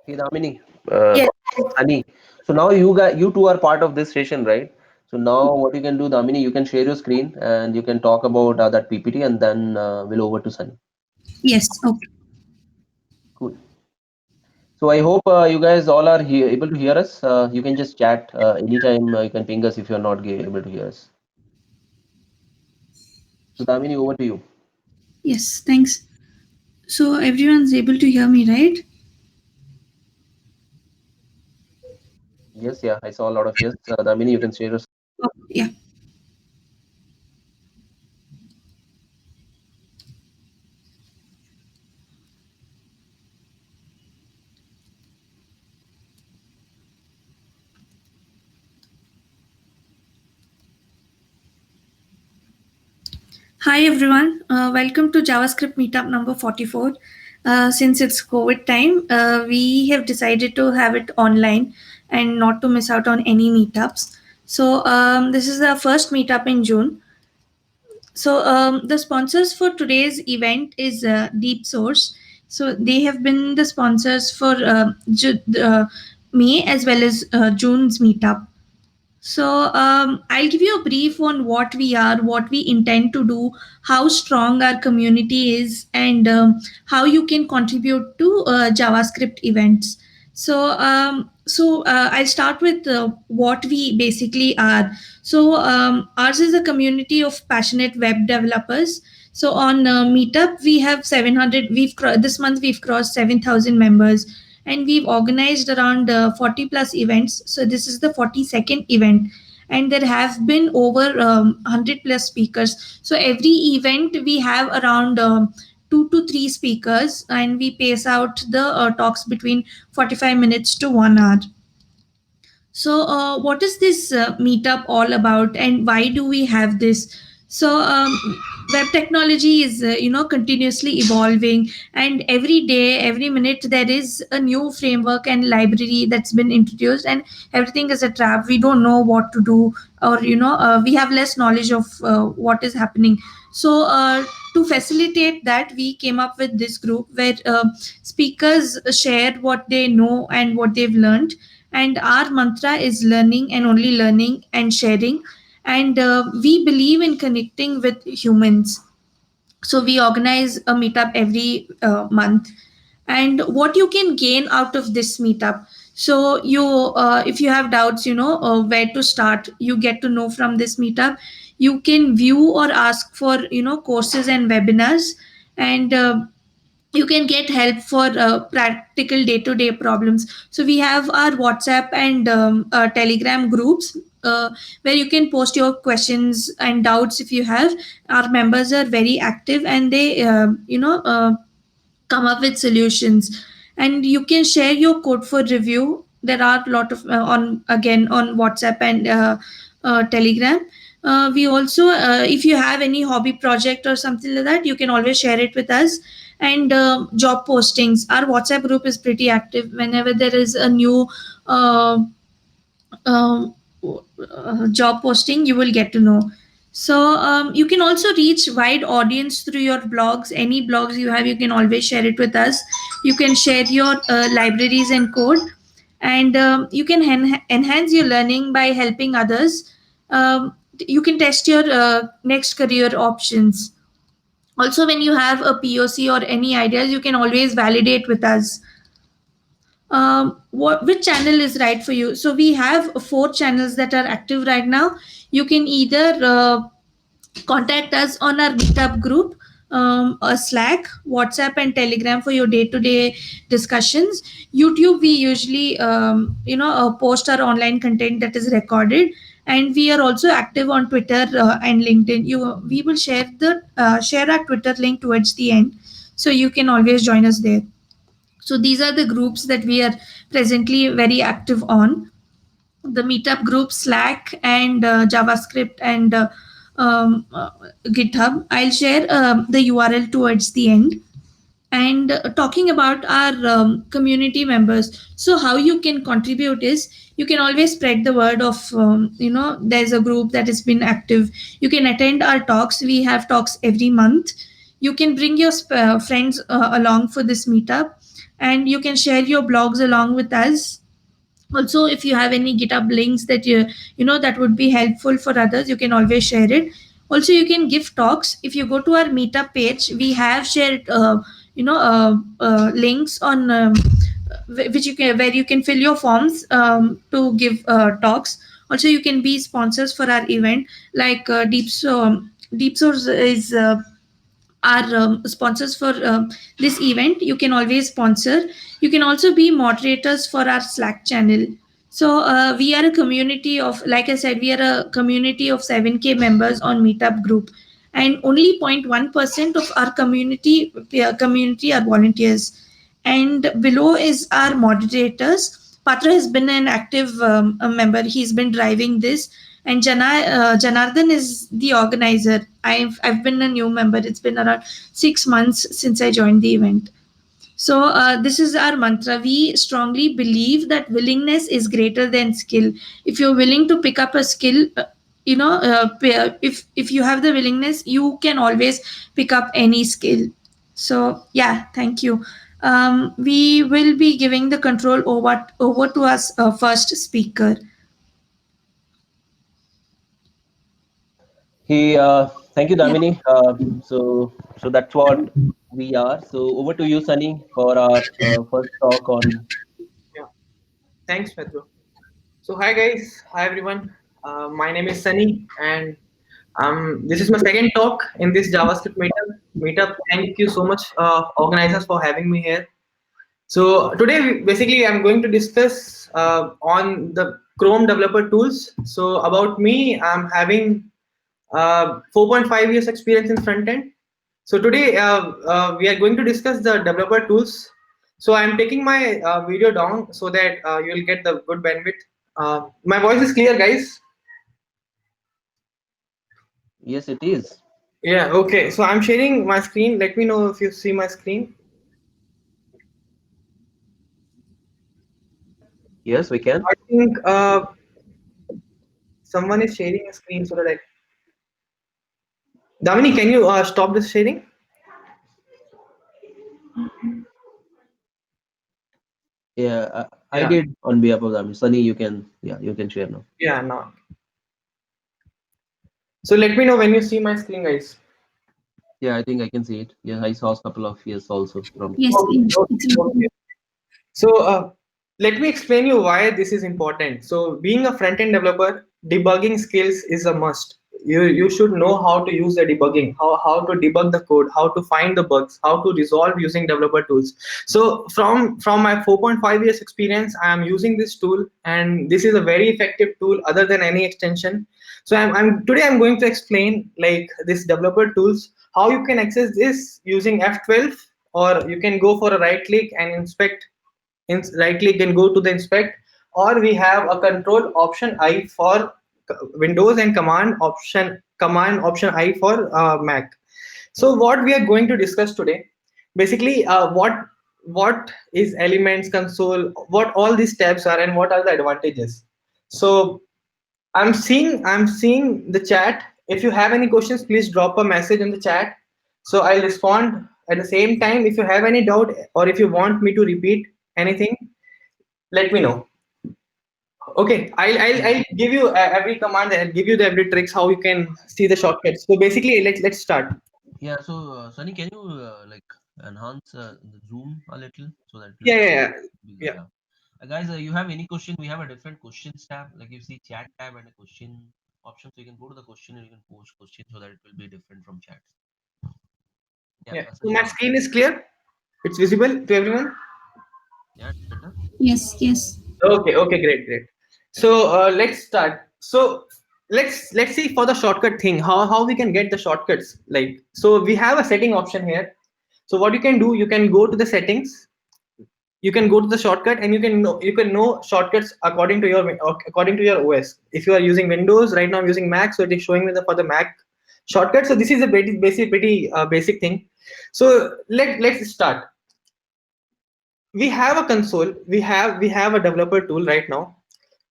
Hey Damini, Yes. Sunny. So now you two are part of this session, right? So now what you can do, Damini, you can share your screen and you can talk about that PPT, and then we'll over to Sunny. Yes. Okay. Cool. So I hope you guys all are here, able to hear us. You can just chat anytime. You can ping us if you're not able to hear us. So Damini, over to you. Yes. Thanks. So everyone's able to hear me, right? Yes, yeah, I saw a lot of yes. Damini, you can share your. Oh, yeah. Hi everyone. Welcome to JavaScript Meetup number 44. Since it's COVID time, we have decided to have it online and not to miss out on any meetups. So this is the first meetup in June. So the sponsors for today's event is Deep Source. So they have been the sponsors for May as well as June's meetup. So I'll give you a brief on what we are, what we intend to do, how strong our community is, and how you can contribute to JavaScript events. So I'll start with what we basically are. So ours is a community of passionate web developers. So on Meetup we have 700. This month we've crossed 7,000 members, and we've organized around 40 plus events. So this is the 42nd event, and there have been over 100 plus speakers. So every event we have around 2 to 3 speakers, and we pace out the talks between 45 minutes to 1 hour. So, what is this meetup all about, and why do we have this? So, web technology is continuously evolving, and every day, every minute, there is a new framework and library that's been introduced, and everything is a trap. We don't know what to do, or we have less knowledge of what is happening. So, to facilitate that, we came up with this group where speakers share what they know and what they've learned, and our mantra is learning and only learning and sharing, and we believe in connecting with humans. So we organize a meetup every month, and what you can gain out of this meetup. So you if you have doubts, where to start, you get to know from this meetup. You can view or ask for courses and webinars, and you can get help for practical day-to-day problems. So we have our WhatsApp and Telegram groups, where you can post your questions and doubts if you have. Our members are very active, and they come up with solutions, and you can share your code for review. There are a lot of on WhatsApp and Telegram. We also, if you have any hobby project or something like that, you can always share it with us. And job postings, our WhatsApp group is pretty active. Whenever there is a new uh, um, job posting, you will get to know. So you can also reach wide audience through your blogs. Any blogs you have, you can always share it with us. You can share your libraries and code, and you can enhance your learning by helping others. You can test your next career options. Also, when you have a POC or any ideas, you can always validate with us. Which channel is right for you? So we have 4 channels that are active right now. You can either contact us on our meetup group, a Slack, WhatsApp, and Telegram for your day-to-day discussions. YouTube, we usually post our online content that is recorded, and we are also active on Twitter and LinkedIn. We will share our Twitter link towards the end, so you can always join us there. So these are the groups that we are presently very active on: the meetup group, Slack, and JavaScript, and GitHub. I'll share the URL towards the end. And talking about our community members, so how you can contribute is, you can always spread the word of there's a group that has been active. You can attend our talks. We have talks every month. You can bring your friends along for this meetup, and you can share your blogs along with us. Also, if you have any github links that you know that would be helpful for others, you can always share it. Also, you can give talks. If you go to our meetup page, we have shared links on which you can, where you can fill your forms to give talks. Also, you can be sponsors for our event, like Deep Source is are sponsors for this event. You can always sponsor. You can also be moderators for our Slack channel. So we are a community of, like I said, we are a community of 7K members on Meetup group, and only 0.1% of our community are volunteers. And below is our moderators. Patra has been an active a member. He's been driving this, and Janardhan is the organizer. I've been a new member. It's been around 6 months since I joined the event. So this is our mantra. We strongly believe that willingness is greater than skill. If you're willing to pick up a skill, if you have the willingness, you can always pick up any skill. So yeah, thank you. We will be giving the control over to us first speaker. Hey, thank you, Yeah. Damini. So that's what we are. So over to you, Sunny, for our first talk on. Yeah, thanks, Pedro. So, hi guys, hi everyone. My name is Sunny, and this is my second talk in this JavaScript meetup. Thank you so much, organizers, for having me here. So today, basically, I'm going to discuss on the Chrome developer tools. So about me, I'm having 4.5 years experience in front end. So today we are going to discuss the developer tools. So I'm taking my video down so that you will get the good bandwidth. My voice is clear, guys. Yes, it is. Yeah, okay. So I'm sharing my screen. Let me know if you see my screen. Yes, we can. I think someone is sharing a screen so that I. Damini, can you stop this sharing? Yeah, I Yeah, did on behalf of Damini. Sunny, you can. Yeah, you can share now. yeah, no. So let me know when you see my screen, guys. Yeah, I think I can see it. Yeah, I saw a couple of years also from. Yes, Okay, it's okay, okay. So let me explain you why this is important. So being a front-end developer, debugging skills is a must. You should know how to use the debugging, how to debug the code, how to find the bugs, how to resolve using developer tools. So from my 4.5 years experience, I am using this tool, and this is a very effective tool other than any extension. So I'm today I'm going to explain like this developer tools, how you can access this using F12, or you can go for a right click and inspect. Right click and go to the inspect, or we have a control option I for Windows, and command option I for Mac. So what we are going to discuss today, basically, what is Elements Console, what all these tabs are, and what are the advantages. So I'm seeing the chat. If you have any questions, please drop a message in the chat. So I'll respond at the same time. If you have any doubt, or if you want me to repeat anything, let me know. Okay, I'll give you every command, and I'll give you the every tricks how you can see the shortcuts. So basically, let's start. Yeah, so Sunny, can you like enhance the zoom a little so that it Yeah, will yeah, yeah, be, yeah. yeah. Guys, you have any question? We have a different questions tab. Like you see chat tab and a question option, so you can go to the question and you can post questions so that it will be different from chats. Yeah, Yeah. So Sunny, my go ahead. screen is clear. It's visible to everyone. Yeah, it's better. yes, yes. Okay, okay, great, great. So let's start. So let's see for the shortcut thing, how we can get the shortcuts. Like, so we have a setting option here. So what you can do, you can go to the settings, you can go to the shortcut, and you can know shortcuts according to your OS. If you are using Windows right now, I'm using Mac, so it is showing me for the Mac shortcut. So this is a pretty basic thing. So let's start. We have a console, we have a developer tool right now.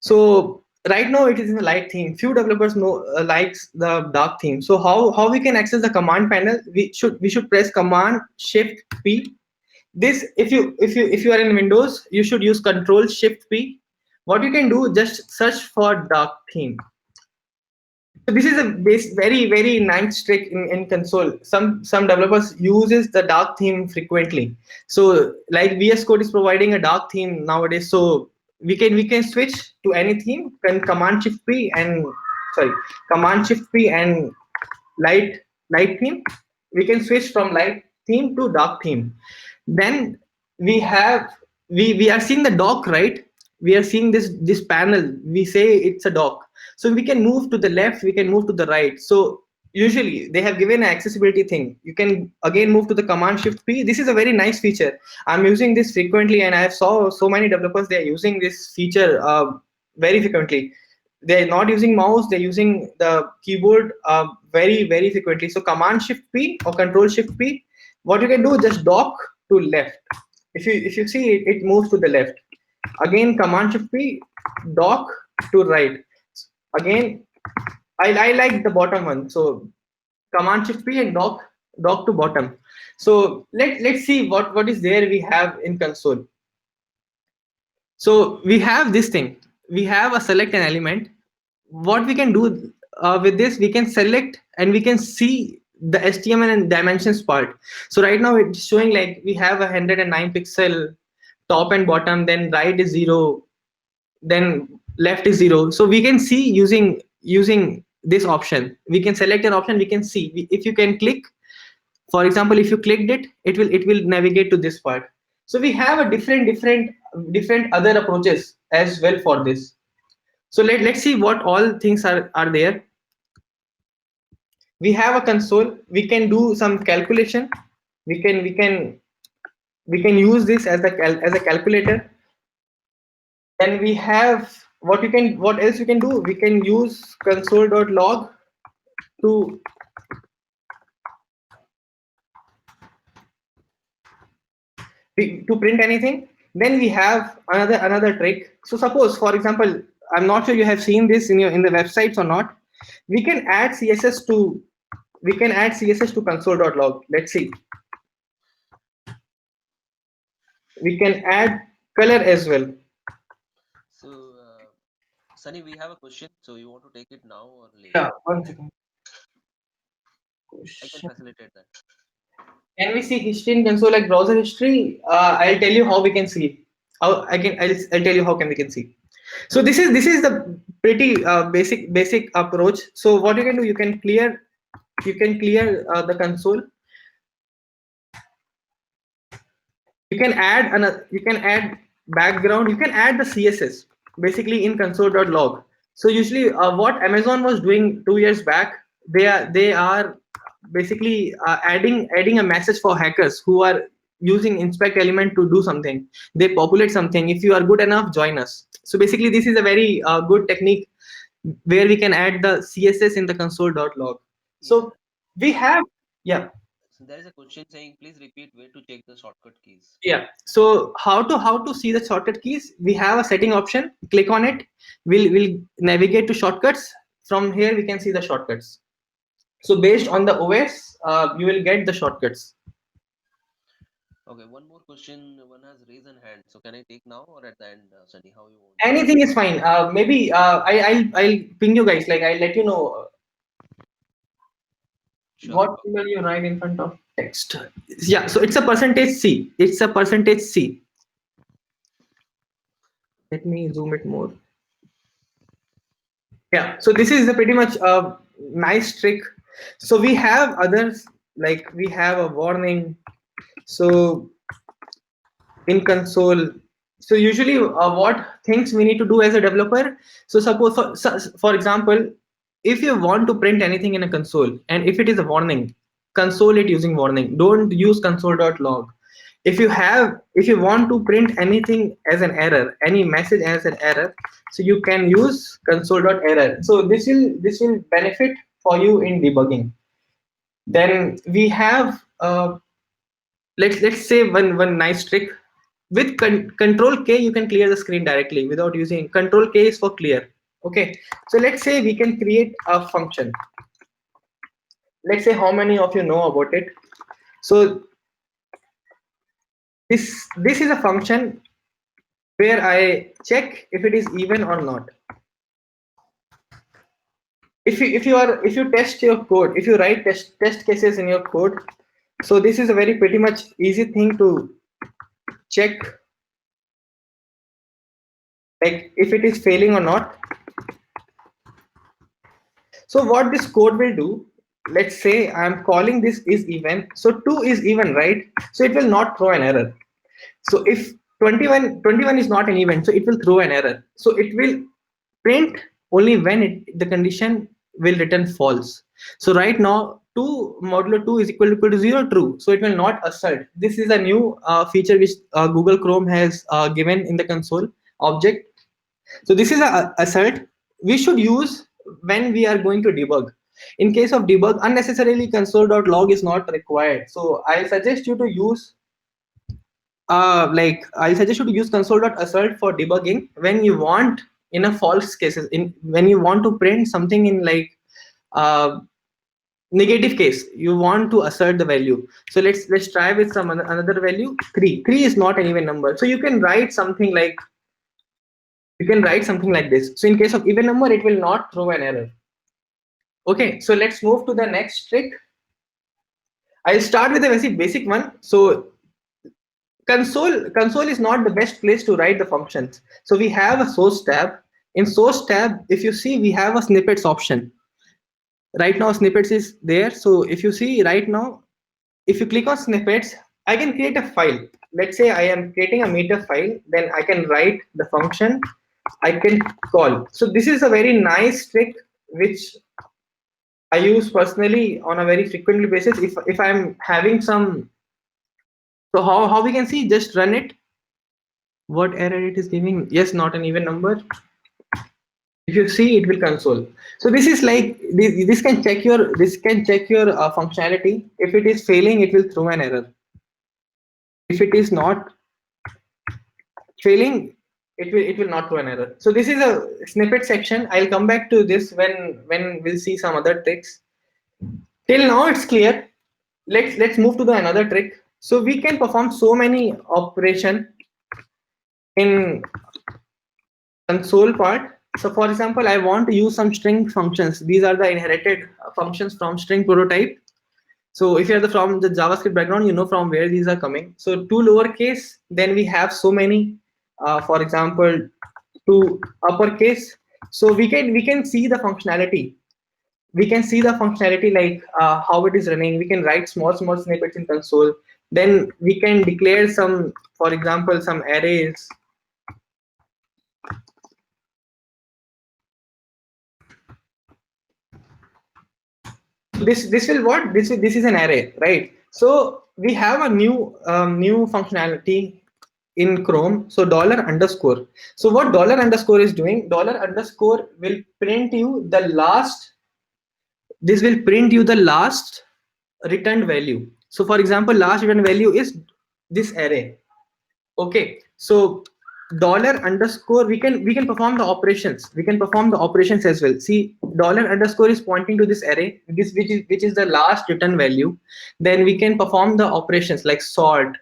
So right now it is in the light theme. Few developers know likes the dark theme. So how we can access the command panel? We should press Command Shift P. This, if you are in Windows, you should use Control Shift P. What you can do, just search for dark theme. So this is a very very nice trick in console. Some developers uses the dark theme frequently. So like VS Code is providing a dark theme nowadays. So we can switch to any theme. Can Command Shift P and sorry Command Shift P and light light theme. We can switch from light theme to dark theme. Then we have we are seeing the dock, right? We are seeing this panel. We say it's a dock, so we can move to the left, we can move to the right. So usually they have given an accessibility thing. You can again move to the Command Shift P. This is a very nice feature. I'm using this frequently, and I have saw so many developers, they are using this feature very frequently. They're not using mouse, they're using the keyboard very very frequently. So Command Shift P or Control Shift P, what you can do, just dock to left. If you see it, it moves to the left. Again Command Shift P, dock to right. Again, I like the bottom one. So Command Shift P and dock to bottom. So let's see what is there we have in console. So we have this thing. We have a select an element. What we can do with this, we can select and we can see the HTML and dimensions part. So right now it's showing like we have 109 pixel top and bottom, then right is 0, then left is 0. So we can see using this option. We can select an option, we can see. If you can click, for example, if you clicked it, it will navigate to this part. So we have a different other approaches as well for this. So let's see what all things are there. We have a console, we can do some calculation. We can use this as as a calculator. Then we have what else we can do. We can use console.log to to print anything. Then we have another trick. So suppose, for example, I'm not sure you have seen this in the websites or not. We can add css to console.log. Let's see. We can add color as well. So, Sunny, we have a question. So you want to take it now or later? Yeah, 1 second. I can facilitate that. Can we see history in console like browser history? I'll tell you how we can see. I'll tell you how can we can see. So this is the pretty basic approach. So what you can do, you can clear the console. You can add background. You can add the CSS basically in console.log. So usually what Amazon was doing 2 years back, they are basically adding a message for hackers who are using inspect element to do something. They populate something. If you are good enough, join us. So basically this is a very good technique where we can add the CSS in the console.log. So we have, yeah. So there is a question saying, please repeat where to check the shortcut keys. Yeah. So how to see the shortcut keys? We have a setting option. Click on it. We'll navigate to shortcuts. From here we can see the shortcuts. So based on the OS, you will get the shortcuts. Okay, one more question. One has raised an hand. So can I take now or at the end, Sunny? How you want? Anything is fine. Maybe I'll ping you guys. Like I'll let you know Sure. what will you write in front of text. Yeah. So it's a percentage C. It's a percentage C. Let me zoom it more. Yeah. So this is a pretty much a nice trick. So we have others, like we have a warning. So in console, so usually what things we need to do as a developer. So suppose for example, if you want to print anything in a console and if it is a warning, console it using warning. Don't use console.log. If you want to print anything as an error, any message as an error, so you can use console.error. So this will benefit for you in debugging. Then we have let's say one nice trick. With control K you can clear the screen directly without using control K is for clear. Okay, so let's say we can create a function. Let's say how many of you know about it. So this is a function where I check if it is even or not. If you test your code, if you write test cases in your code, so this is a very pretty much easy thing to check, like if it is failing or not. So what this code will do, let's say I'm calling this is even, so 2 is even, right? So it will not throw an error. So if 21 is not an even, so it will throw an error. So it will print only when the condition will return false. So right now 2 modulo 2 is equal to 0, true. So it will not assert. This is a new feature which Google Chrome has given in the console object. So this is a assert we should use when we are going to debug. In case of debug, unnecessarily console.log is not required. So I suggest you to use I suggest you to use console.assert for debugging when you want in a false cases, in when you want to print something in like uh, negative case, you want to assert the value. So let's try with some another value. 3 is not an even number, so you can write something like this. So in case of even number, it will not throw an error. Okay, so let's move to the next trick. I'll start with a very basic one. So console is not the best place to write the functions. So we have a source tab. In source tab, if you see, we have a snippets option. Right now snippets is there. So if you see right now, if you click on snippets, I can create a file. Let's say I am creating a meter file, then I can write the function I can call. So this is a very nice trick which I use personally on a very frequently basis. If I'm having some, so how we can see, just run it. What error it is giving? Yes, not an even number. If you see, it will console. So this is like this can check your functionality. If it is failing, it will throw an error. If it is not failing, it will not throw an error. So this is a snippet section. I'll come back to this when we'll see some other tricks. Till now it's clear. Let's move to the another trick. So we can perform so many operation in console part. So for example, I want to use some string functions. These are the inherited functions from string prototype. So if you're from the JavaScript background, you know from where these are coming. So to lowercase, then we have so many. For example, to uppercase. So we can see the functionality. We can see the functionality like how it is running. We can write small snippets in console. Then we can declare some, for example, some arrays. This will what this is an array, right? So we have a new functionality in Chrome. So dollar underscore. So what dollar underscore is doing, dollar underscore will print you the last, this will print you the last returned value. So for example, last returned value is this array. Okay, so dollar underscore, we can perform the operations. We can perform the operations as well. See, dollar underscore is pointing to this array, this which is the last return value. Then we can perform the operations like sort,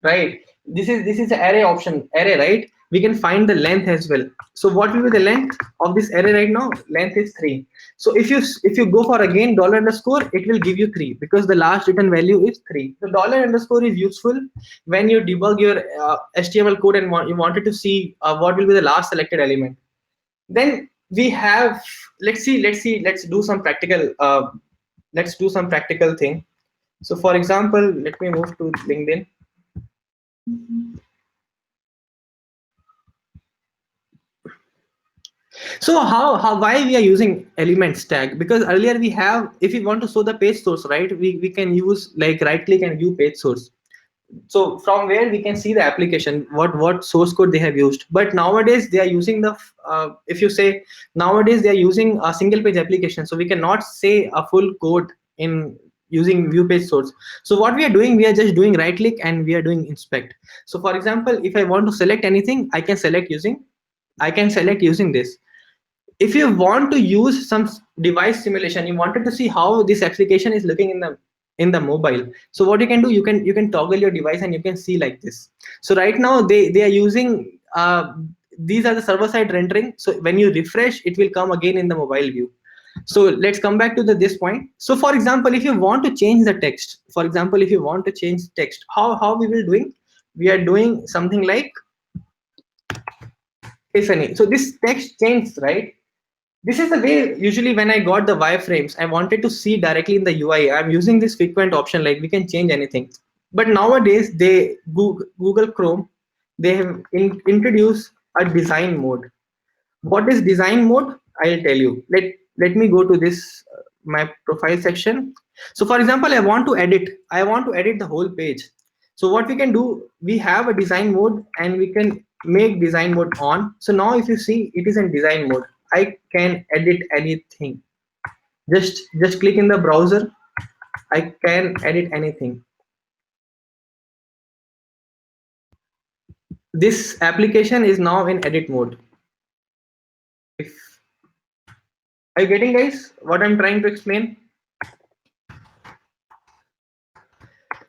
right? This is the array option, array, right? We can find the length as well. So what will be the length of this array right now? Length is 3. So if you go for again dollar underscore, it will give you 3 because the last return value is 3. So dollar underscore is useful when you debug your HTML code and you wanted to see what will be the last selected element. Then we have, let's do some practical thing. So for example, let me move to LinkedIn. So why we are using elements tag? Because earlier we have, if we want to show the page source, right, we can use like right click and view page source. So from where we can see the application, what source code they have used. But nowadays they are using the if you say nowadays they are using a single page application, so we cannot say a full code in using view page source. So what we are doing, we are just doing right click and we are doing inspect. So for example, if I want to select anything, I can select using this. if you want to use some device simulation, you wanted to see how this application is looking in the mobile. So what you can do, you can toggle your device and you can see like this. So right now they are using these are the server side rendering. So when you refresh, it will come again in the mobile view. So let's come back to this point. So for example, if you want to change the text, for example, if you want to change text, how we will doing, we are doing something like, if any, so this text changed, right? This is the way usually when I got the wireframes, I wanted to see directly in the UI. I'm using this frequent option, like we can change anything. But nowadays, Google Chrome, they have introduced a design mode. What is design mode? I'll tell you. Let me go to this my profile section. So for example, I want to edit the whole page. So what we can do, we have a design mode and we can make design mode on. So now if you see, it is in design mode. I can edit anything. Just click in the browser. I can edit anything. This application is now in edit mode. If are you getting, guys, what I'm trying to explain?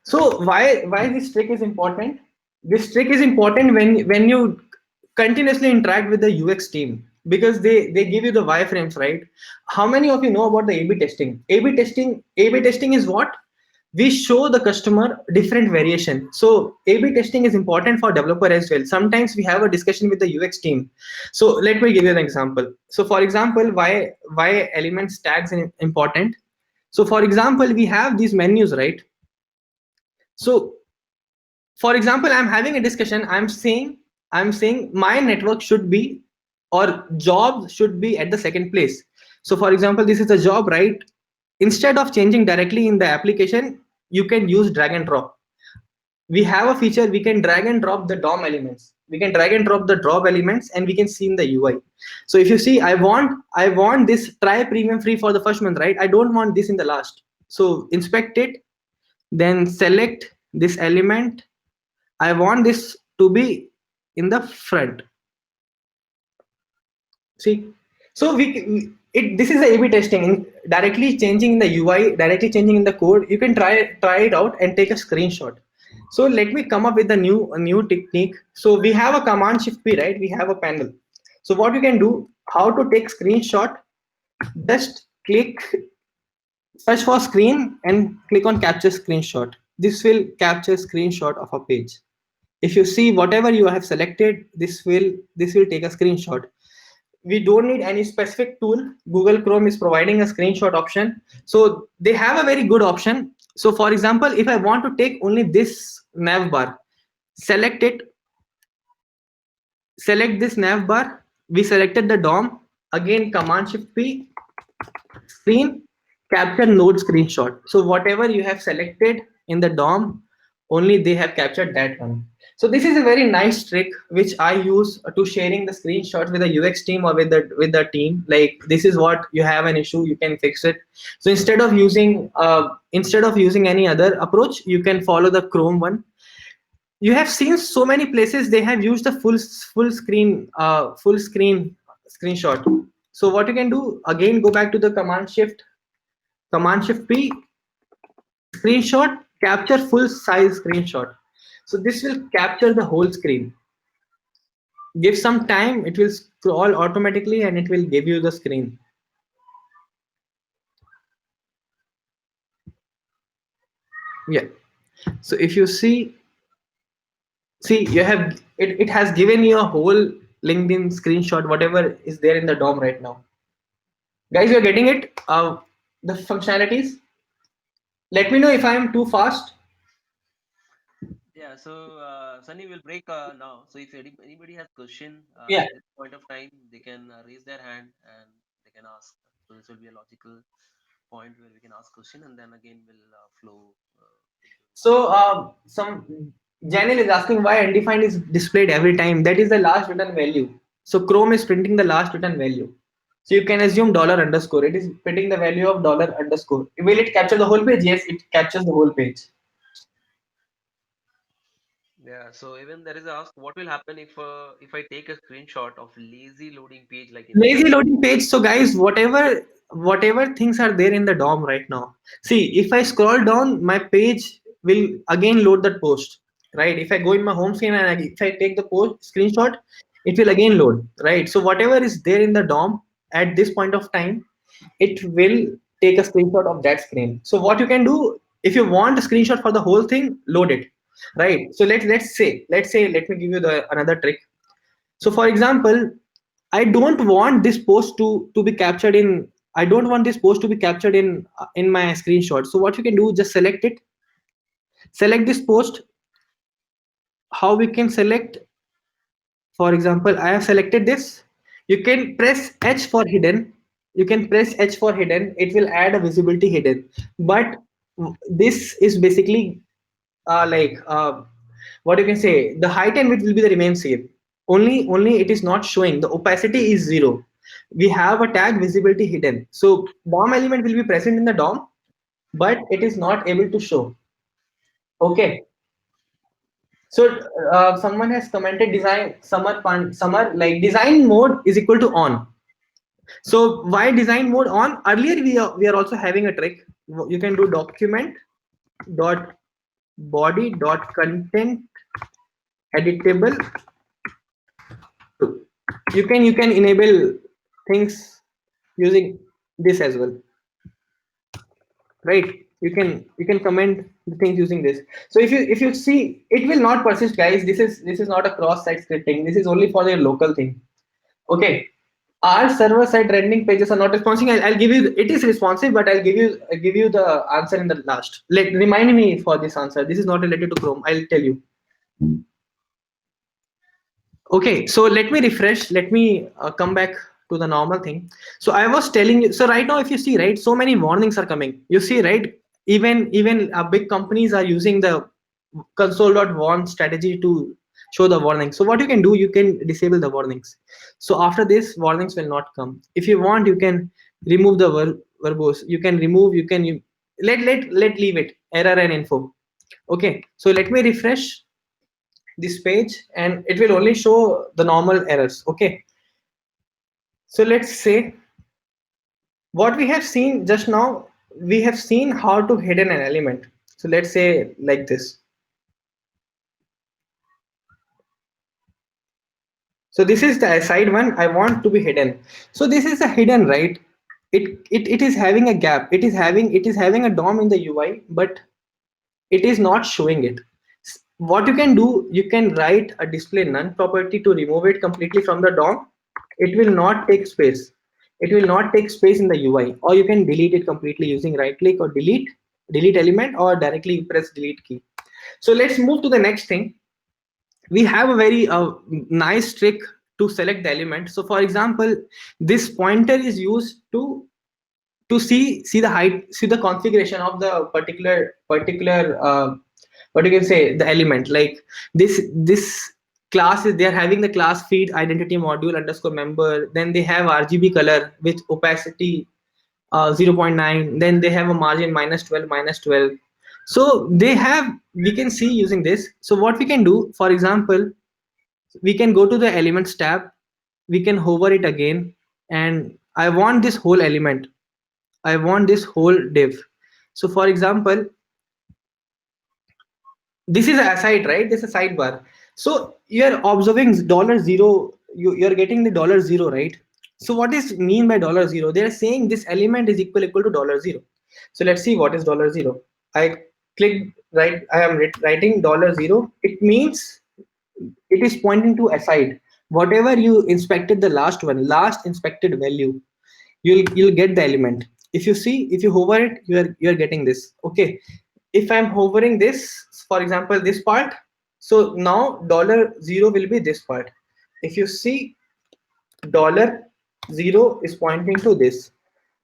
So why this trick is important? This trick is important when you continuously interact with the UX team, because they give you the wireframes, right? How many of you know about the A/B testing? A/B testing is what? We show the customer different variation. So A/B testing is important for developer as well. Sometimes we have a discussion with the UX team. So let me give you an example. So for example, why elements tags are important? So for example, we have these menus, right? So for example, I'm having a discussion. I'm saying my network should be, or job should be at the second place. So for example, this is a job, right? Instead of changing directly in the application, you can use drag and drop. We have a feature, we can drag and drop the DOM elements. We can drag and drop the drop elements and we can see in the UI. So if you see, I want this try premium free for the first month, right? I don't want this in the last. So inspect it, then select this element. I want this to be in the front. See, so this is the A/B testing, directly changing in the UI, directly changing in the code. You can try it out and take a screenshot. So let me come up with a new technique. So we have a Command Shift P, right? We have a panel. So what you can do, how to take screenshot? Just click, search for screen and click on capture screenshot. This will capture screenshot of a page. If you see whatever you have selected, this will take a screenshot. We don't need any specific tool. Google Chrome is providing a screenshot option, so they have a very good option. So for example, if I want to take only this nav bar, select it, select this nav bar. We selected the DOM. Again, Command Shift P, screen, capture node screenshot. So whatever you have selected in the DOM, only they have captured that one. So this is a very nice trick which I use to sharing the screenshots with the UX team or with the team. Like, this is what you have an issue, you can fix it. So instead of using any other approach, you can follow the Chrome one. You have seen so many places they have used the full screen screenshot. So what you can do, again, go back to the Command Shift P, screenshot, capture full size screenshot. So this will capture the whole screen. Give some time, it will scroll automatically and it will give you the screen. Yeah. So if you see you have it has given you a whole LinkedIn screenshot, whatever is there in the DOM right now. Guys, you're getting it? The functionalities. Let me know if I am too fast. Yeah, so Sunny will break now. So if anybody has question Yeah. at this point of time, they can raise their hand and they can ask. So this will be a logical point where we can ask question, and then again we'll flow. So some Janil is asking why undefined is displayed every time. That is the last return value. So Chrome is printing the last return value. So you can assume dollar underscore. It is printing the value of dollar underscore. Will it capture the whole page? Yes, it captures the whole page. Yeah, so even there is a ask, what will happen if I take a screenshot of lazy loading page like Lazy Instagram? loading page. So guys, whatever things are there in the DOM right now. See, if I scroll down, my page will again load that post. Right. If I go in my home screen and if I take the post screenshot, it will again load. Right. So whatever is there in the DOM at this point of time, it will take a screenshot of that screen. So what you can do, if you want a screenshot for the whole thing, load it. Right. So let's say let me give you the another trick. So for example, I don't want this post to be captured in. I don't want this post to be captured in my screenshot. So what you can do, just select it, select this post. How we can select? For example, I have selected this. You can press H for hidden. You can press H for hidden. It will add a visibility hidden. But this is basically like what you can say. The height and width will be the remain same. Only it is not showing. The opacity is 0. We have a tag visibility hidden. So DOM element will be present in the DOM, but it is not able to show. Okay. So someone has commented design summer like design mode is equal to on. So why design mode on? Earlier we are also having a trick. You can do document dot body dot content editable. You can enable things using this as well, right? You can comment the things using this. So if you see, it will not persist, guys. This is not a cross-site scripting. This is only for their local thing. Okay. Our server-side rendering pages are not responding. I'll give you. It is responsive, but I'll give you the answer in the last. Like remind me for this answer. This is not related to Chrome. I'll tell you. Okay, so let me refresh. Let me come back to the normal thing. So I was telling you. So right now, if you see, right, so many warnings are coming. You see, right, even big companies are using the console.warn strategy to show the warning. So what you can do, you can disable the warnings. So after this, warnings will not come. If you want, you can remove the verbose. You can remove. Let leave it error and info. Okay, so let me refresh this page and it will only show the normal errors. Okay, so let's say what we have seen just now. We have seen how to hidden an element. So let's say like this. So this is the side one. I want to be hidden. So this is a hidden, right? It is having a gap. It is having a DOM in the UI, but it is not showing it. What you can do, you can write a display none property to remove it completely from the DOM. It will not take space. It will not take space in the UI, or you can delete it completely using right click or delete element, or directly press delete key. So let's move to the next thing. We have a very nice trick to select the element. So for example, this pointer is used to see the height, see the configuration of the particular what you can say, the element. Like this class is, they're having the class feed identity module underscore member, then they have RGB color with opacity 0 0.9, then they have a margin -12 -12. So they have, we can see using this. So what we can do, for example, we can go to the elements tab, we can hover it again, and I want this whole element, I want this whole div. So for example, this is a side, right? This is a sidebar. So you're observing $0. You're getting the $0, right? So what is mean by $0? They're saying this element is equal to $0. So let's see what is $0. I click right. I am writing $0. It means it is pointing to aside. Whatever you inspected, the last one, last inspected value, you'll get the element. If you see, if you hover it, you're getting this. Okay, if I'm hovering this, for example, this part, so now $0 will be this part. If you see, $0 is pointing to this.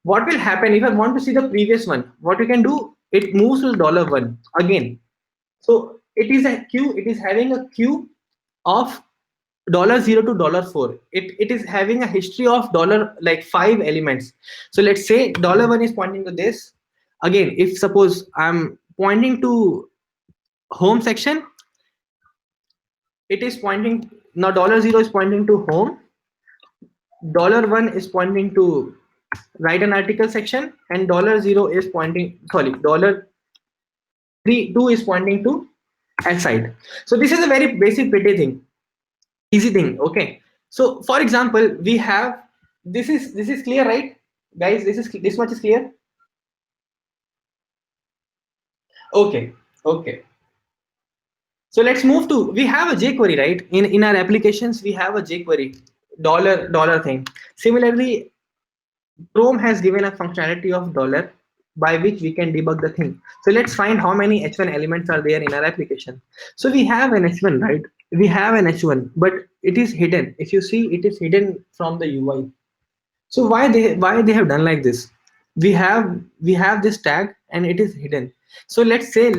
What will happen if I want to see the previous one? What you can do, it moves to $1 again. So it is a queue, it is having a queue of $0 to $4. It is having a history of dollar like 5 elements. So let's say $1 is pointing to this. Again, if suppose I'm pointing to home section, it is pointing now. $0 is pointing to home. $1 is pointing to write an article section, and $0 is pointing, sorry, $2 is pointing to outside. So this is a very basic pretty thing, easy thing. Okay. So for example, we have this is clear, right, guys? This much is clear. Okay. Okay. So let's move to, we have a jQuery, right? In our applications, we have a jQuery dollar thing. Similarly, Chrome has given a functionality of dollar by which we can debug the thing. So let's find how many H1 elements are there in our application. So we have an H1, right? We have an H1, but it is hidden. If you see, it is hidden from the UI. So why they have done like this? We have this tag and it is hidden. So let's say,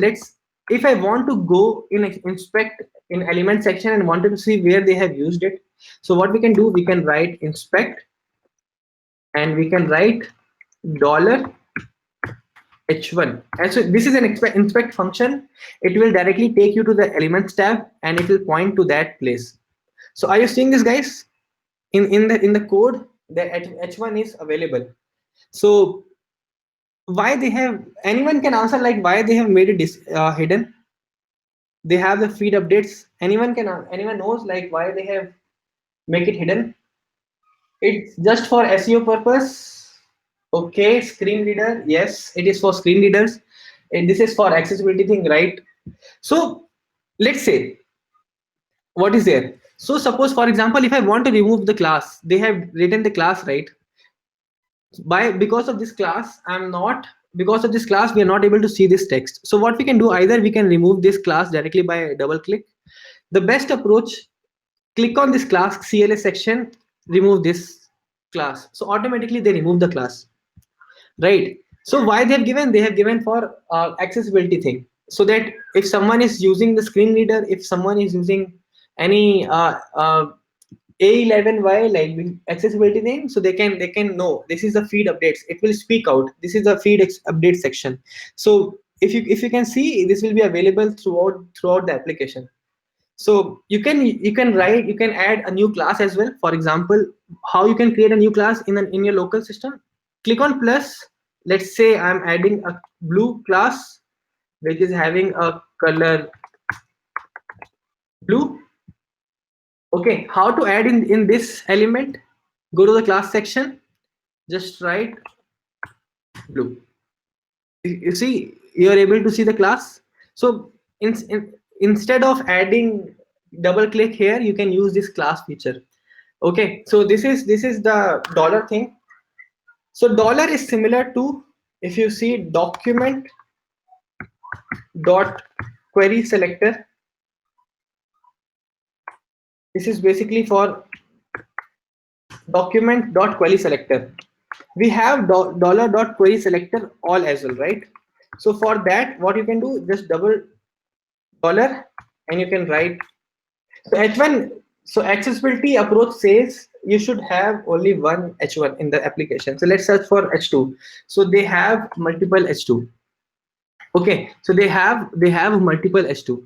if I want to go in inspect in element section and wanted to see where they have used it, so what we can do, we can write inspect and we can write dollar h1, and so this is an inspect function. It will directly take you to the elements tab and it will point to that place. So are you seeing this, guys? In the code, the h1 is available. So why they have, anyone can answer like why they have made it hidden? They have the feed updates. Anyone knows like why they have make it hidden? It's just for SEO purpose. Okay, screen reader. Yes, it is for screen readers. And this is for accessibility thing, right? So let's say, what is there? So suppose, for example, if I want to remove the class, they have written the class, right? Because of this class, because of this class, we are not able to see this text. So what we can do, either we can remove this class directly by double click. The best approach, click on this class CLS section, remove this class. So automatically they remove the class, right? So why they have given for accessibility thing, so that if someone is using the screen reader, if someone is using any A11Y like accessibility thing, so they can know this is the feed updates. It will speak out. This is the feed update section. So if you can see, this will be available throughout the application. So you can add a new class as well. For example, how you can create a new class in your local system. Click on plus. Let's say I'm adding a blue class which is having a color blue. Okay, how to add in this element? Go to the class section, just write blue. You see, you are able to see the class. So instead of adding double click here, you can use this class feature. Okay, so this is the dollar thing. So dollar is similar to, if you see, document dot query selector. This is basically for document dot query selector. We have dollar dot query selector all as well, right? So for that, what you can do, just double dollar and you can write. So H1, so accessibility approach says you should have only one H1 in the application. So let's search for H2. So they have multiple H2. Okay, so they have multiple H2.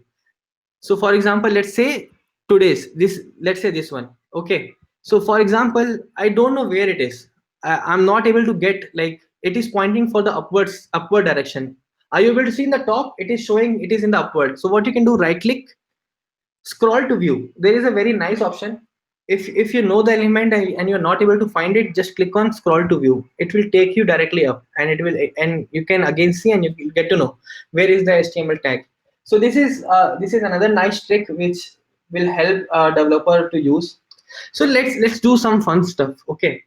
So for example, let's say this one. Okay, so for example, I don't know where it is. I'm not able to get, like, it is pointing for the upward direction. Are you able to see in the top? It is showing it is in the upward. So what you can do, right click, scroll to view. There is a very nice option. If you know the element and you're not able to find it, just click on scroll to view. It will take you directly up, and you can again see, and you get to know where is the HTML tag. So this is another nice trick which will help a developer to use. So let's do some fun stuff. Okay,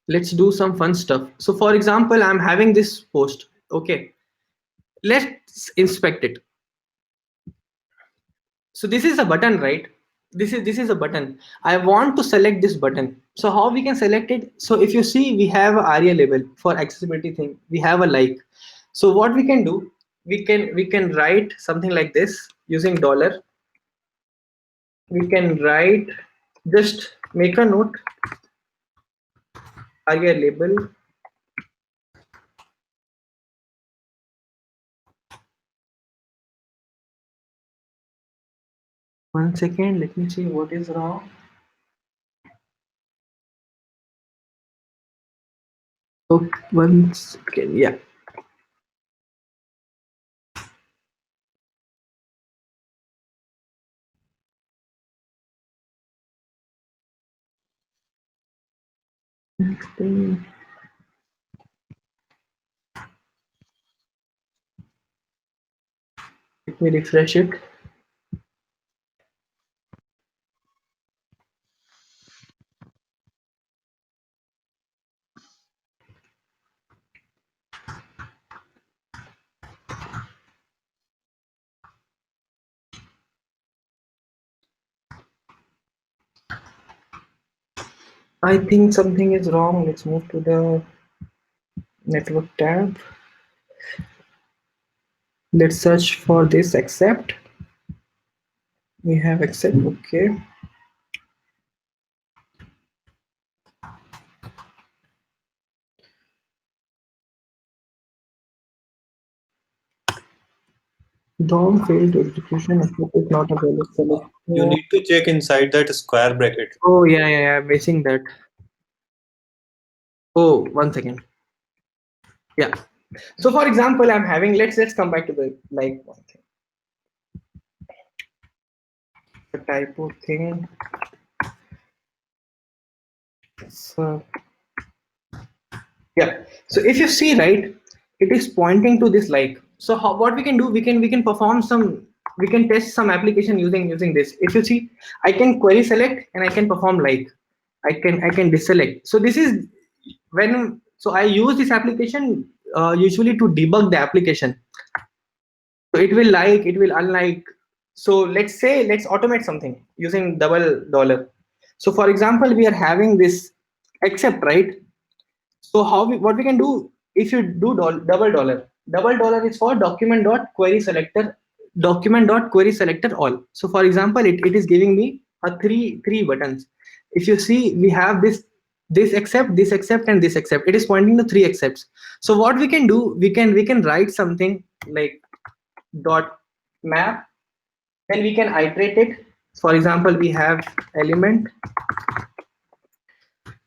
let's do some fun stuff. So for example, I'm having this post. Okay, let's inspect it. So this is a button, right? This is a button. I want to select this button. So how we can select it? So if you see, we have a aria label for accessibility thing. We have a like. So what we can do, we can write something like this using dollar. We can write, just make a note, aria label 1 second, let me see what is wrong. Okay, 1 second, yeah. Let me refresh it. I think something is wrong. Let's move to the network tab. Let's search for this accept. We have accept, okay. DOM failed execution. Accept is not available. Select. You need to check inside that square bracket. Oh yeah, I'm missing that. Oh, 1 second. Yeah. So for example, I'm having, let's come back to the like one thing. The typo thing. So yeah. So if you see, right, it is pointing to this like. So what we can do, we can perform some, we can test some application using this. If you see, I can query select and I can perform like. I can deselect. So this is when, so I use this application usually to debug the application. So it will like, it will unlike. So let's say, let's automate something using double dollar. So for example, we are having this accept, right? So what we can do, if you do double dollar is for document dot query selector, all. So for example, it is giving me a three buttons. If you see, we have this accept, this accept, and this accept. It is pointing to three accepts. So what we can do, we can write something like dot map, then we can iterate it. For example, we have element.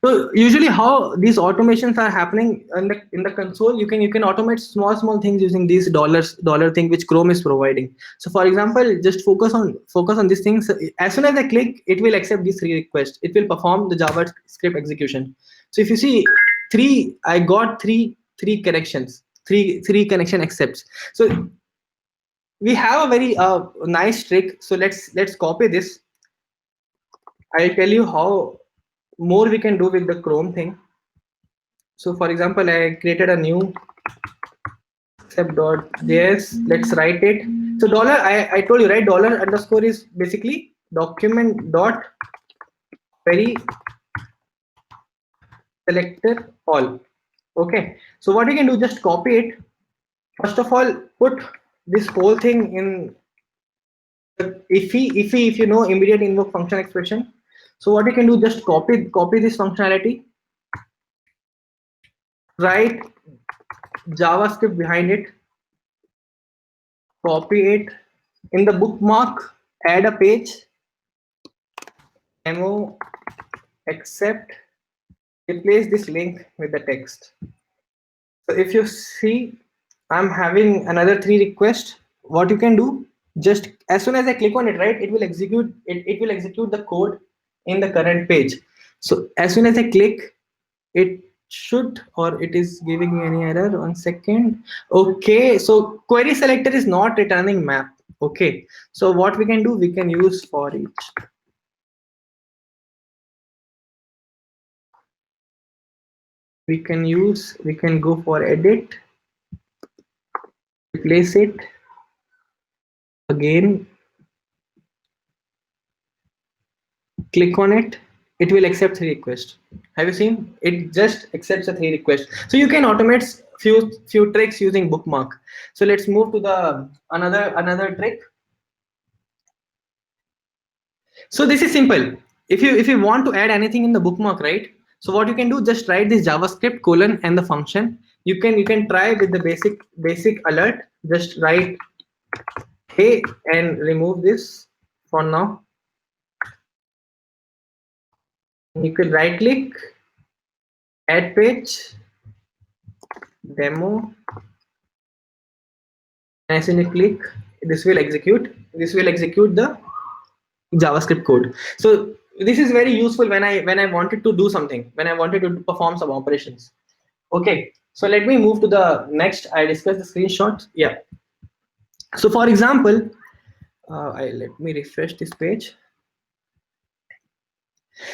So usually how these automations are happening in the console, you can automate small things using these dollar thing which Chrome is providing. So for example, just focus on these things. As soon as I click, it will accept these three requests. It will perform the JavaScript execution. So if you see, I got three connections, three connection accepts. So we have a very nice trick. So let's copy this. I'll tell you how more we can do with the Chrome thing. So for example, I created a new accept.js. Let's write it. So dollar, I told you, right? Dollar underscore is basically document dot query selector all. Okay. So what you can do, just copy it. First of all, put this whole thing in if you know immediate invoke function expression. So what you can do, just copy this functionality, write JavaScript behind it, copy it in the bookmark, add a page, demo accept, replace this link with the text. So if you see, I'm having another three requests. What you can do, just as soon as I click on it, right, it will execute the code in the current page. So as soon as I click, it should, or it is giving me any error. 1 second. Okay, so query selector is not returning map. Okay, so what we can do, we can use for each. We can go for edit, replace it again, click on it, it will accept three requests. Have you seen? It just accepts the three requests. So you can automate few tricks using bookmark. So let's move to the another trick. So this is simple. If you want to add anything in the bookmark, right? So what you can do, just write this JavaScript colon and the function. You can try with the basic alert. Just write hey and remove this for now. You could right click, add page, demo, and as soon as you click, this will execute the JavaScript code. So this is very useful when I wanted to do something, when I wanted to perform some operations. Okay, so let me move to the next. I discussed the screenshot. Yeah. So for example, let me refresh this page.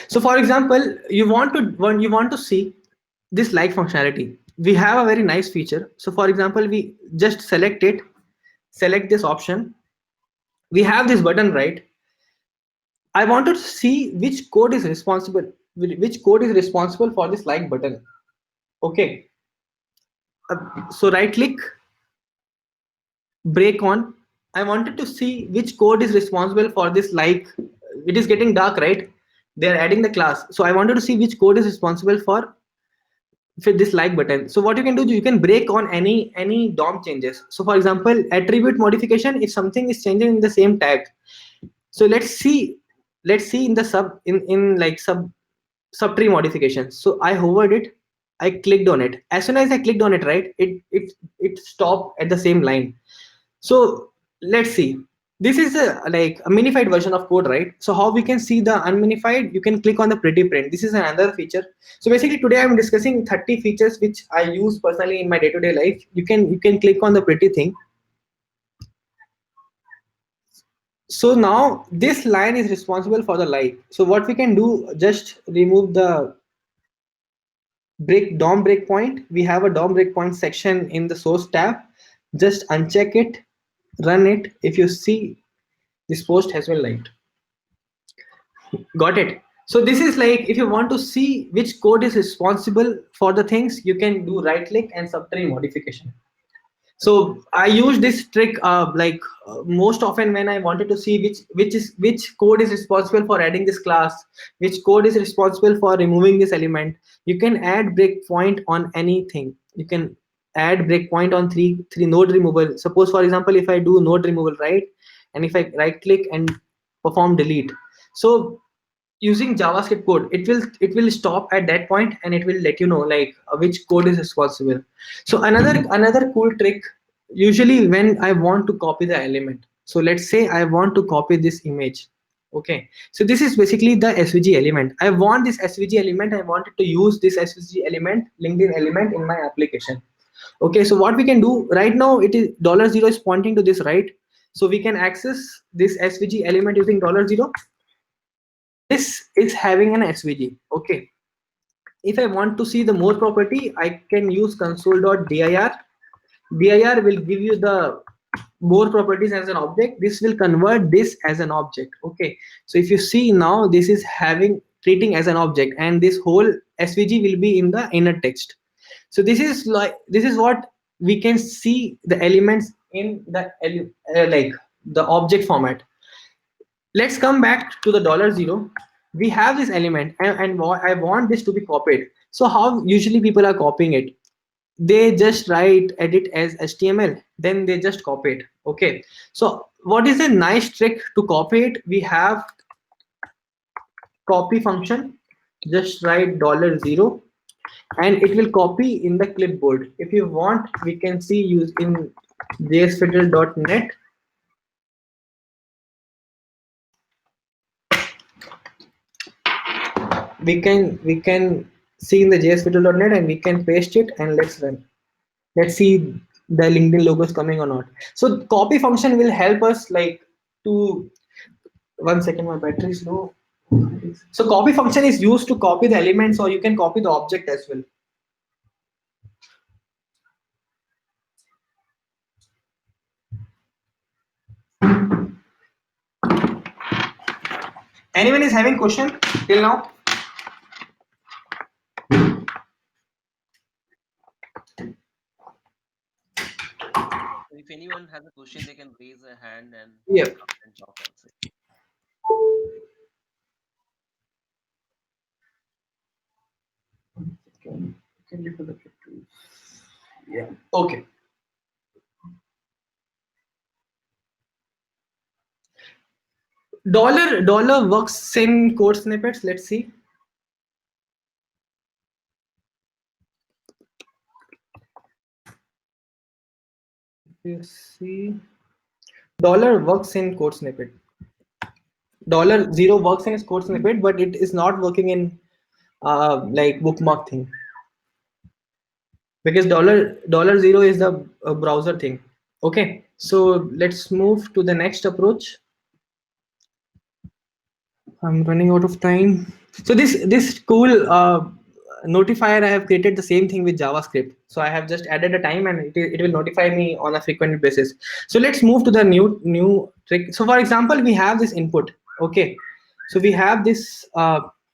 So for example, you want to see this like functionality. We have a very nice feature. So for example, we just select this option. We have this button, right? I want to see which code is responsible for this like button. Okay. So right click, break on. I wanted to see which code is responsible for this like. It is getting dark, right? They are adding the class. So I wanted to see which code is responsible for this like button. So what you can do, you can break on any DOM changes. So for example, attribute modification, if something is changing in the same tag. So let's see in the in like subtree modification. So I hovered it, I clicked on it. As soon as I clicked on it, right, it stopped at the same line. So let's see. This is a minified version of code, right? So how we can see the unminified? You can click on the pretty print. This is another feature. So basically today I'm discussing 30 features which I use personally in my day-to-day life. You can click on the pretty thing. So now this line is responsible for the like. So what we can do, just remove the DOM breakpoint. We have a DOM breakpoint section in the source tab. Just uncheck it, run it. If you see, this post has been liked. Got it. So this is like, if you want to see which code is responsible for the things, you can do right click and subtree modification. So I use this trick most often when I wanted to see which code is responsible for adding this class, which code is responsible for removing this element. You can add breakpoint on anything. You can add breakpoint on three node removal. Suppose for example, if I do node removal, right, and if I right click and perform delete, so using JavaScript code, it will stop at that point and it will let you know like which code is responsible. So another cool trick, usually when I want to copy the element. So let's say I want to copy this image. Okay, so this is basically the SVG element. I want this SVG element. I wanted to use this SVG element, LinkedIn element, in my application. Okay, so what we can do right now, it is $0 is pointing to this, right? So we can access this SVG element using $0. This is having an SVG. Okay, if I want to see the more property, I can use console.dir. Dir will give you the more properties as an object. This will convert this as an object. Okay, so if you see now, this is having treating as an object, and this whole SVG will be in the inner text. So this is what we can see the elements in the like the object format. Let's come back to the $0. We have this element, and I want this to be copied. So how usually people are copying it? They just write edit as HTML, then they just copy it. Okay, so what is a nice trick to copy it? We have copy function. Just write $0 and it will copy in the clipboard. If you want, we can see use in jsfiddle.net. We can see in the jsfiddle.net and we can paste it and let's run. Let's see the LinkedIn logos coming or not. So copy function will help us like to, 1 second, my battery is low. So copy function is used to copy the elements, or you can copy the object as well. Anyone is having question till now? If anyone has a question, they can raise a hand and Yeah. come and talk also. Can you do the yeah. Okay. Dollar works in code snippets. Let's see. You see, dollar works in code snippet. $0 works in its code snippet, but it is not working in like bookmark thing, because $0 is the browser thing. Okay, so let's move to the next approach. I'm running out of time. So this cool notifier, I have created the same thing with JavaScript. So I have just added a time, and it will notify me on a frequent basis. So let's move to the new trick. So for example, we have this input. Okay, so we have this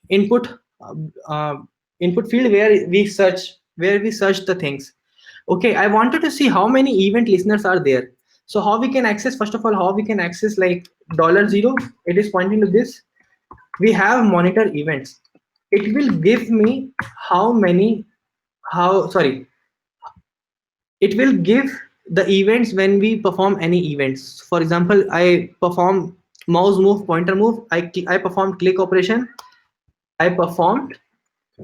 input uh, uh, input field where we search the things. Okay, I wanted to see how many event listeners are there. So how we can access, first of all, how we can access like $0, it is pointing to this. We have monitor events. It will give me how many, how, sorry, it will give the events when we perform any events. For example, I perform mouse move, pointer move, I performed click operation, I performed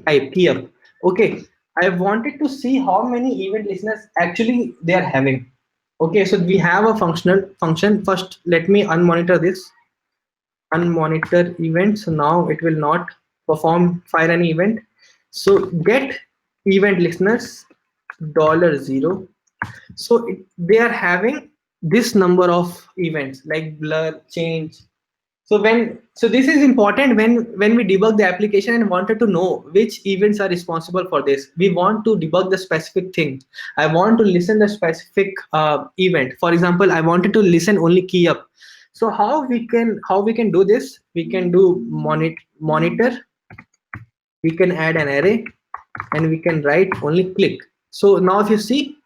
type key up. Okay, I wanted to see how many event listeners actually they are having. Okay, so we have a functional function. First, let me unmonitor this. Unmonitor event. So now it will not perform fire any event. So get event listeners $0. So they are having this number of events like blur, change. So this is important when we debug the application and wanted to know which events are responsible for this. We want to debug the specific thing. I want to listen the specific event. For example, I wanted to listen only key up. So how we can do this? We can do monitor. We can add an array, and we can write only click. So now if you see,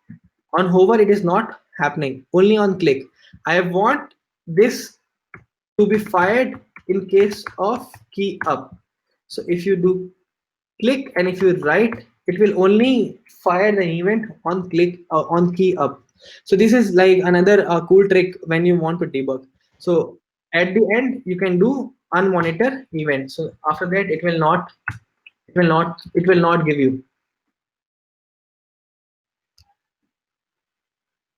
on hover it is not happening, only on click. I want this to be fired in case of key up. So if you do click and if you write, it will only fire the event on click on key up. So this is like another cool trick when you want to debug. So at the end you can do unmonitor event. So after that it will not give you.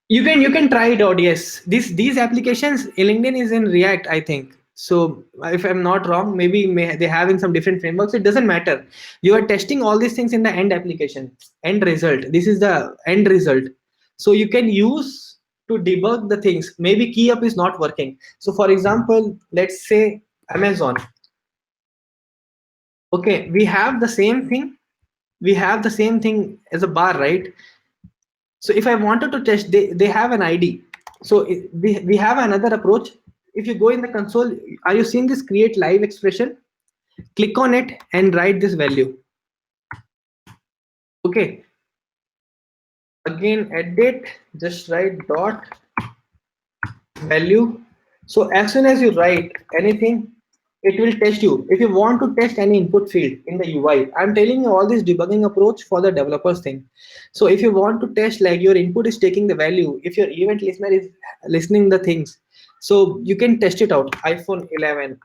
You can try it out. Yes, these applications, LinkedIn is in React, I think. So if I'm not wrong, maybe they have in some different frameworks. It doesn't matter. You are testing all these things in the end application, end result. This is the end result. So you can use to debug the things. Maybe key up is not working. So for example, let's say Amazon. Okay, we have the same thing. We have the same thing as a bar, right? So if I wanted to test, they have an ID. So we have another approach. If you go in the console, are you seeing this create live expression? Click on it and write this value. Okay, again edit, just write dot value. So as soon as you write anything, it will test you. If you want to test any input field in the UI, I'm telling you all this debugging approach for the developers thing. So if you want to test like your input is taking the value, if your event listener is listening the things, so you can test it out. iPhone 11,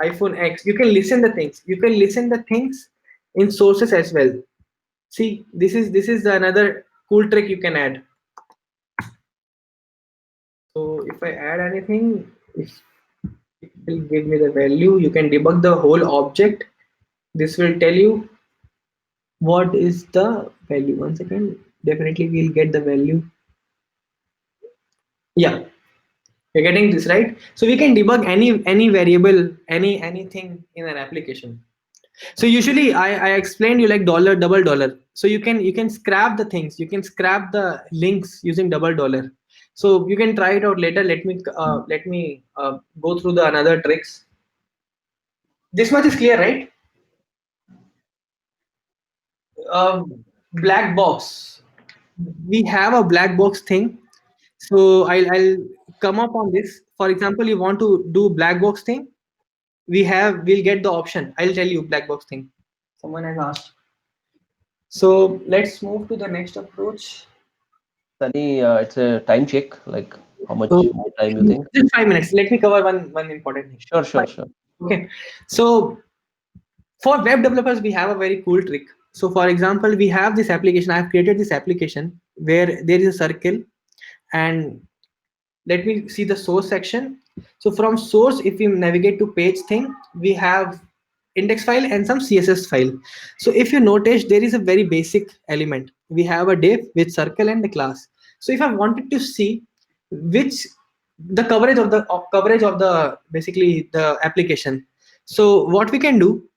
iPhone X, you can listen the things. You can listen the things in sources as well. See, this is another cool trick you can add. So if I add anything, if it will give me the value, you can debug the whole object. This will tell you what is the value. One second, definitely we'll get the value. Yeah, you're getting this right. So we can debug any variable, anything in an application. So usually I explained you like $, so you can scrap the things, you can scrap the links using $. So you can try it out later. Let me go through the another tricks. This much is clear, right? Black box, we have a black box thing. So I'll come up on this. For example, you want to do black box thing, we'll get the option. I'll tell you black box thing. Someone has asked. So let's move to the next approach. Sunny, it's a time check. Like How much So more time you think? just 5 minutes. Let me cover one important thing. Sure, sure, sure. Okay. So for web developers, we have a very cool trick. So for example, we have this application. I have created this application where there is a circle, and let me see the source section. So from source, if we navigate to page thing, we have index file and some css file. So if you notice, there is a very basic element. We have a div with circle and the class. So if I wanted to see which the coverage of the basically the application, so what we can do,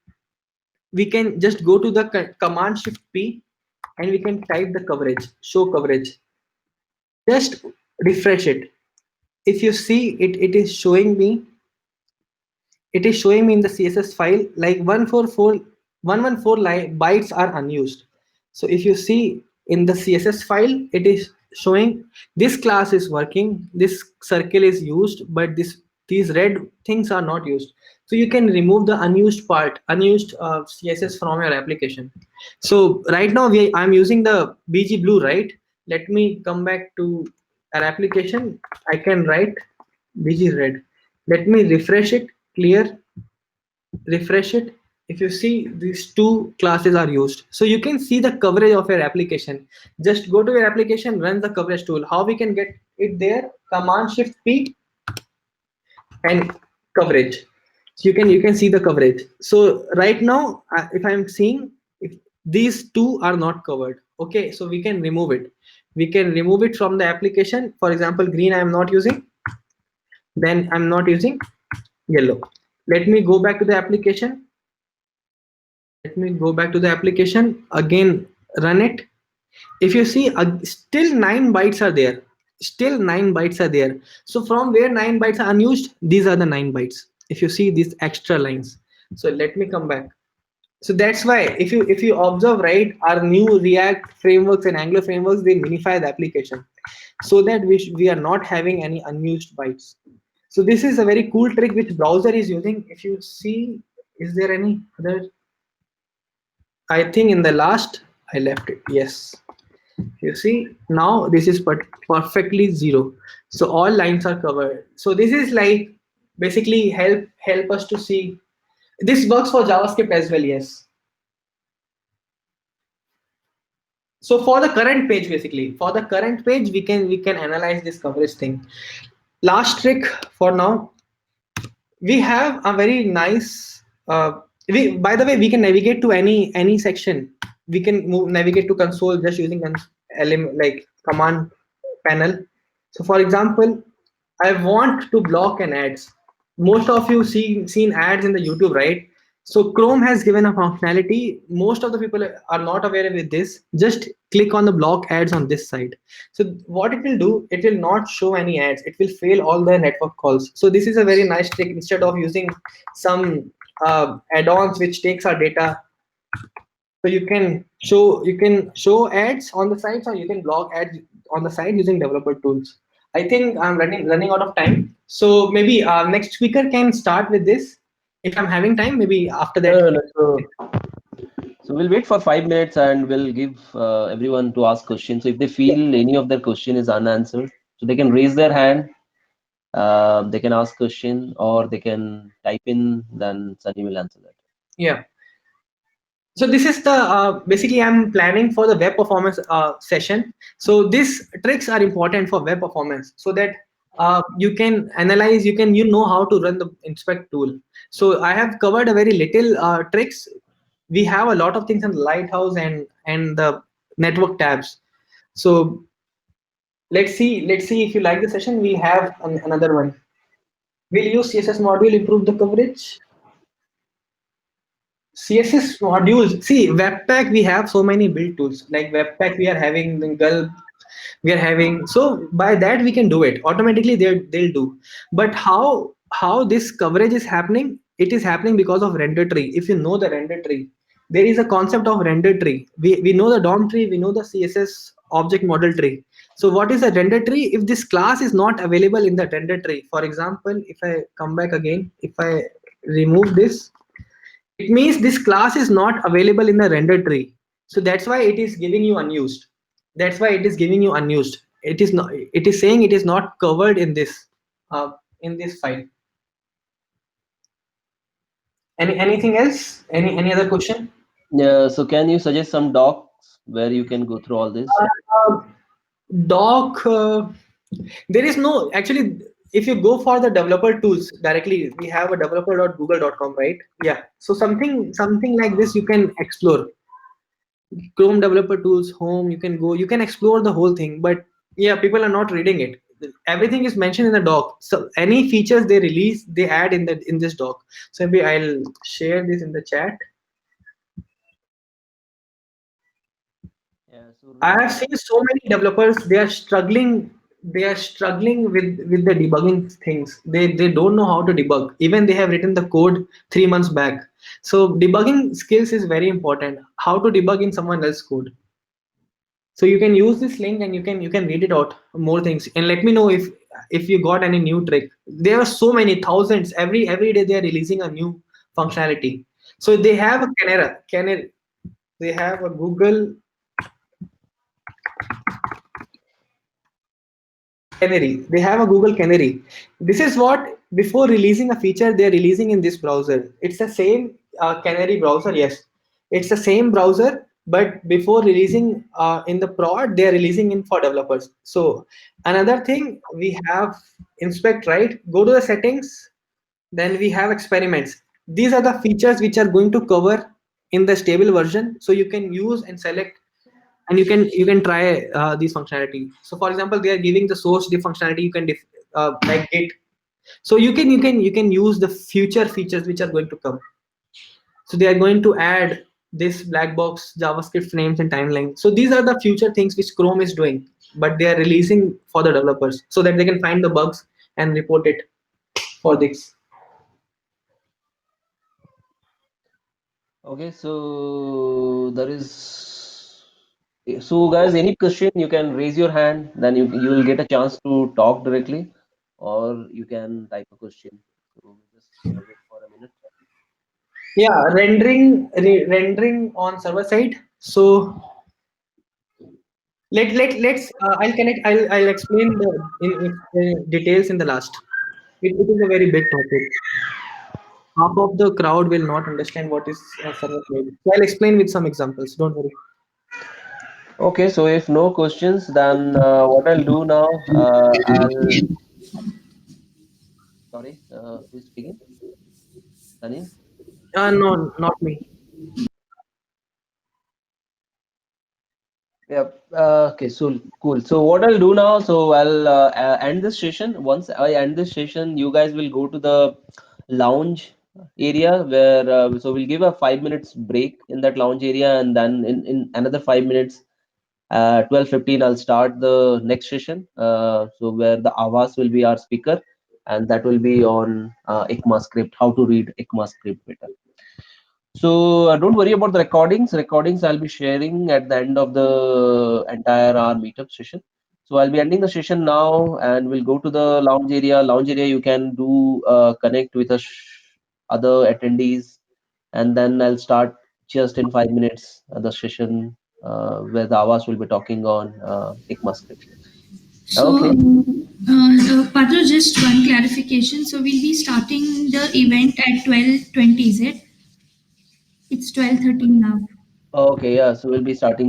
we can just go to the command shift p, and we can type the coverage, show coverage. Just refresh it. If you see it, it is showing me in the css file like 114 bytes are unused. So if you see in the css file, it is showing this class is working, this circle is used, but these red things are not used. So you can remove the unused unused css from your application. So right now I'm using the bg blue, right? Let me come back to our application. I can write bg red. Let me refresh it, clear, refresh it. If you see, these two classes are used, so you can see the coverage of your application. Just go to your application, run the coverage tool. How we can get it there? Command shift p and coverage. So you can see the coverage. So right now, if I'm seeing, if these two are not covered, okay, so we can remove it. We can remove it from the application. For example, green I am not using, then I'm not using yellow. Let me go back to the application. Let me go back to the application again, run it. If you see, still 9 bytes are there. Still 9 bytes are there. So from where 9 bytes are unused, these are the 9 bytes. If you see these extra lines. So let me come back. So that's why if you observe, right, our new React frameworks and Angular frameworks, they minify the application so that we are not having any unused bytes. So this is a very cool trick which browser is using. If you see, is there any other? I think in the last I left it. Yes. You see, now this is perfectly zero. So all lines are covered. So this is like basically help us to see. This works for JavaScript as well. Yes. So for the current page, basically for the current page, we can analyze this coverage thing. Last trick for now, we have a very nice we by the way, we can navigate to any section. We can navigate to console just using an like command panel. So for example, I want to block an ads. Most of you seen ads in the YouTube, right? So Chrome has given a functionality. Most of the people are not aware with this. Just click on the block ads on this side. So what it will do, it will not show any ads. It will fail all the network calls. So this is a very nice trick. Instead of using some add-ons which takes our data, so you can show ads on the sides, or you can block ads on the side using developer tools. I think I'm running out of time. So maybe next speaker can start with this. If I'm having time, maybe after that. No, no, no. So we'll wait for 5 minutes and we'll give everyone to ask questions. So if they feel any of their question is unanswered, so they can raise their hand, they can ask question, or they can type in, then Sunny will answer that. Yeah. So this is the basically I'm planning for the web performance session. So these tricks are important for web performance, so that you can analyze, you know how to run the inspect tool. So I have covered a very little tricks. We have a lot of things in the Lighthouse and the network tabs. So let's see if you like the session. We'll have another one. We'll use CSS module, improve the coverage. CSS modules. See, Webpack, we have so many build tools. Like Webpack, we are having the Gulp, we are having. So by that we can do it automatically. They'll do. But how this coverage is happening? It is happening because of render tree. If you know the render tree, there is a concept of render tree. We know the DOM tree. We know the CSS object model tree. So what is a render tree? If this class is not available in the render tree, for example, if I come back again, if I remove this, it means this class is not available in the render tree. So that's why it is giving you unused. That's why it is giving you unused. it is not, it is saying it is not covered in this file. Anything else? Any other question? Yeah, so can you suggest some docs where you can go through all this? Uh, Doc, there is no actually. If you go for the developer tools directly, we have a developer.google.com, right? Yeah. So something like this you can explore. Chrome developer tools, home. You can go. You can explore the whole thing. But yeah, people are not reading it. Everything is mentioned in the doc. So any features they release, they add in this doc. So maybe I'll share this in the chat. Yeah, so I have seen so many developers, they are struggling. They are struggling with the debugging things. They don't know how to debug. Even they have written the code 3 months back. So debugging skills is very important. How to debug in someone else's code. So you can use this link and you can read it out more things and let me know if you got any new trick. There are so many thousands every day they are releasing a new functionality. So they have a Canary, they have a Google Canary. They have a Google Canary. This is what before releasing a feature they're releasing in this browser. It's the same Canary browser. Yes, it's the same browser, but before releasing in the prod, they're releasing in for developers. So another thing we have inspect, right. Go to the settings. Then we have experiments. These are the features which are going to cover in the stable version. So you can use and select and you can try these functionality. So for example they are giving the source diff functionality. You can like git. So you can use the future features which are going to come. So they are going to add this black box JavaScript names and timeline. So these are the future things which Chrome is doing, but they are releasing for the developers so that they can find the bugs and report it for this. okay, so there is. So, guys, any question you can raise your hand, then you will get a chance to talk directly, or you can type a question. So just wait for a minute. Yeah, rendering on server side. So let's I'll explain in details in the last. It is a very big topic. Half of the crowd will not understand what is server side. So I'll explain with some examples. Don't worry. Okay, so if no questions, then what I'll do now, I'll sorry, who's speaking? Sunny? No, not me. Yeah. Okay. So cool. So what I'll do now, so I'll end this session. Once I end this session, you guys will go to the lounge area where so we'll give a 5 minutes break in that lounge area, and then in another 5 minutes, 12:15, I'll start the next session. So where the Avas will be our speaker, and that will be on ECMAScript, how to read ECMAScript better. So don't worry about the recordings. Recordings I'll be sharing at the end of the entire hour meetup session. So I'll be ending the session now, and we'll go to the lounge area. Lounge area, you can do connect with other attendees, and then I'll start just in 5 minutes the session where the Avas will be talking on ECMAScript. So, Okay. Padra, just one clarification. So, we'll be starting the event at 12:20, is it? It's 12:13 now. Okay. Yeah. So we'll be starting